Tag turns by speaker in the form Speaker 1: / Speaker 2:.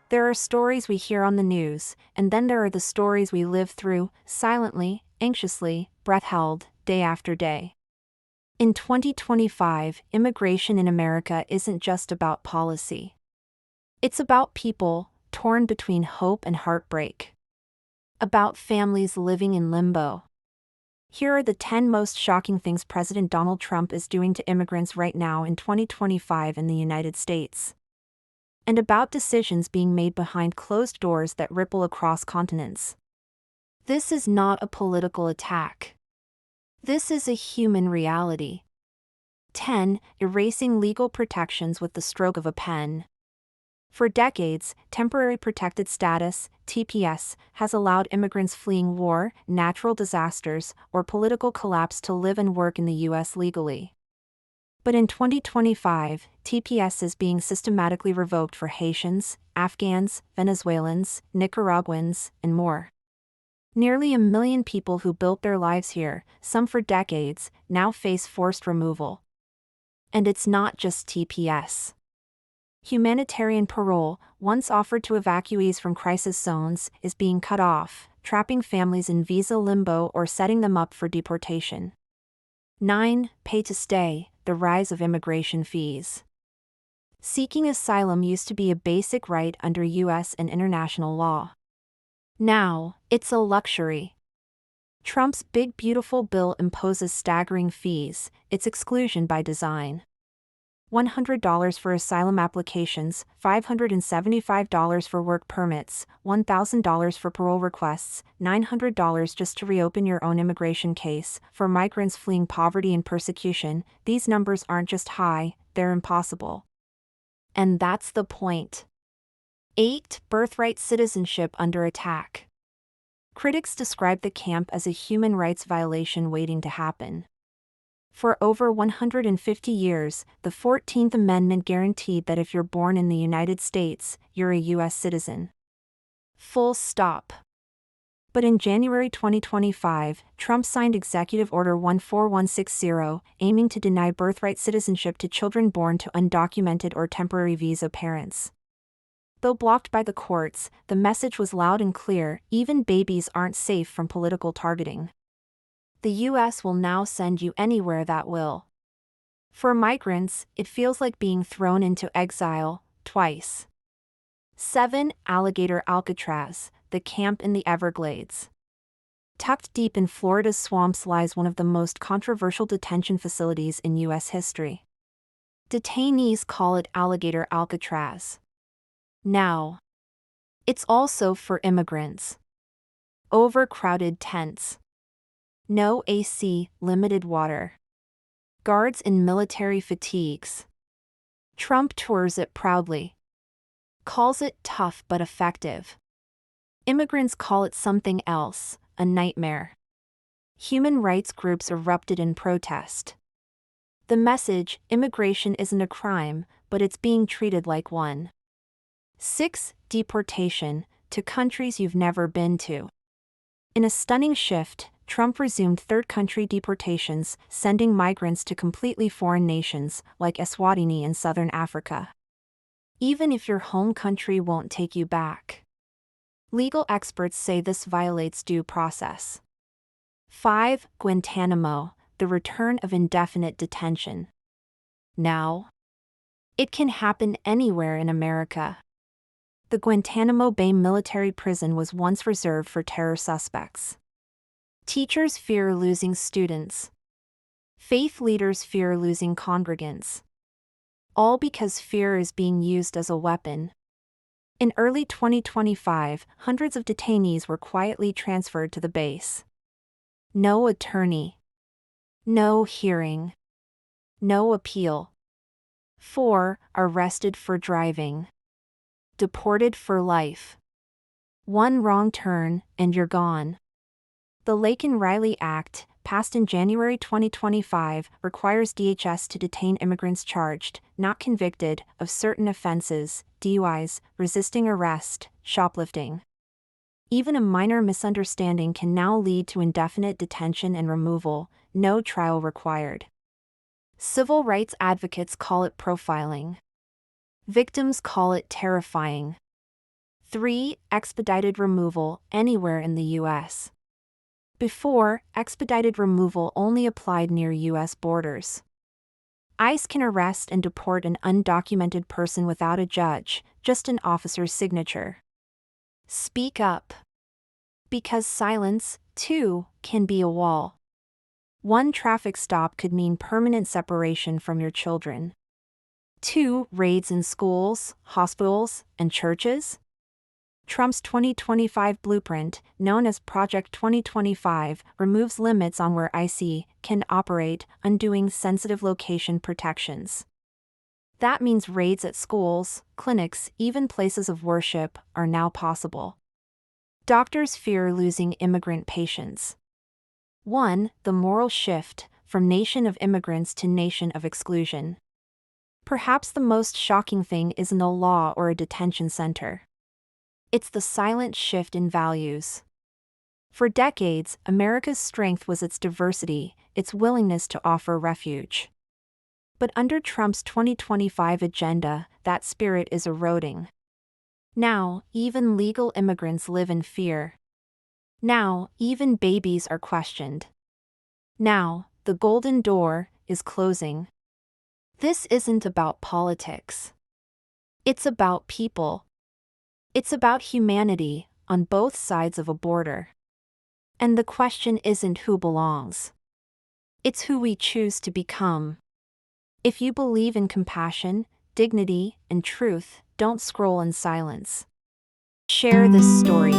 Speaker 1: There are stories we hear on the news, and then there are the stories we live through, silently, anxiously, breath held, day after day. In 2025, immigration in America isn't just about policy. It's about people, torn between hope and heartbreak. About families living in limbo. Here are the 10 most shocking things President Donald Trump is doing to immigrants right now in 2025 in the United States. And about decisions being made behind closed doors that ripple across continents. This is not a political attack. This is a human reality. 10. Erasing legal protections with the stroke of a pen. For decades, temporary protected status, TPS, has allowed immigrants fleeing war, natural disasters, or political collapse to live and work in the U.S. legally. But in 2025, TPS is being systematically revoked for Haitians, Afghans, Venezuelans, Nicaraguans, and more. Nearly 1 million people who built their lives here, some for decades, now face forced removal. And it's not just TPS. Humanitarian parole, once offered to evacuees from crisis zones, is being cut off, trapping families in visa limbo or setting them up for deportation. 9. Pay to stay, the rise of immigration fees. Seeking asylum used to be a basic right under U.S. and international law. Now, it's a luxury. Trump's big beautiful bill imposes staggering fees, its exclusion by design. $100 for asylum applications, $575 for work permits, $1,000 for parole requests, $900 just to reopen your own immigration case. For migrants fleeing poverty and persecution, these numbers aren't just high, they're impossible. And that's the point. 8. Birthright citizenship under attack. Critics describe the camp as a human rights violation waiting to happen. For over 150 years, the 14th Amendment guaranteed that if you're born in the United States, you're a U.S. citizen. Full stop. But in January 2025, Trump signed Executive Order 14160, aiming to deny birthright citizenship to children born to undocumented or temporary visa parents. Though blocked by the courts, the message was loud and clear: even babies aren't safe from political targeting. The U.S. will now send you anywhere that will. For migrants, it feels like being thrown into exile, twice. 7. Alligator Alcatraz, the camp in the Everglades. Tucked deep in Florida's swamps lies one of the most controversial detention facilities in U.S. history. Detainees call it Alligator Alcatraz. Now, it's also for immigrants. Overcrowded tents. No AC, limited water. Guards in military fatigues. Trump tours it proudly. Calls it tough but effective. Immigrants call it something else, a nightmare. Human rights groups erupted in protest. The message: immigration isn't a crime, but it's being treated like one. 6. Deportation, to countries you've never been to. In a stunning shift, Trump resumed third-country deportations, sending migrants to completely foreign nations, like Eswatini in southern Africa. Even if your home country won't take you back. Legal experts say this violates due process. 5. Guantanamo, the return of indefinite detention. Now, it can happen anywhere in America. The Guantanamo Bay military prison was once reserved for terror suspects. Teachers fear losing students. Faith leaders fear losing congregants. All because fear is being used as a weapon. In early 2025, hundreds of detainees were quietly transferred to the base. No attorney. No hearing. No appeal. 4. Arrested for driving. Deported for life. One wrong turn, and you're gone. The Laken-Riley Act, passed in January 2025, requires DHS to detain immigrants charged, not convicted, of certain offenses: DUIs, resisting arrest, shoplifting. Even a minor misunderstanding can now lead to indefinite detention and removal, no trial required. Civil rights advocates call it profiling. Victims call it terrifying. 3. Expedited removal anywhere in the U.S. Before, expedited removal only applied near U.S. borders. ICE can arrest and deport an undocumented person without a judge, just an officer's signature. Speak up. Because silence, too, can be a wall. One traffic stop could mean permanent separation from your children. 2. Raids in schools, hospitals, and churches. Trump's 2025 blueprint, known as Project 2025, removes limits on where ICE can operate, undoing sensitive location protections. That means raids at schools, clinics, even places of worship, are now possible. Doctors fear losing immigrant patients. 1. The moral shift, from nation of immigrants to nation of exclusion. Perhaps the most shocking thing isn't a law or a detention center. It's the silent shift in values. For decades, America's strength was its diversity, its willingness to offer refuge. But under Trump's 2025 agenda, that spirit is eroding. Now, even legal immigrants live in fear. Now, even babies are questioned. Now, the golden door is closing. This isn't about politics. It's about people. It's about humanity, on both sides of a border. And the question isn't who belongs. It's who we choose to become. If you believe in compassion, dignity, and truth, don't scroll in silence. Share this story.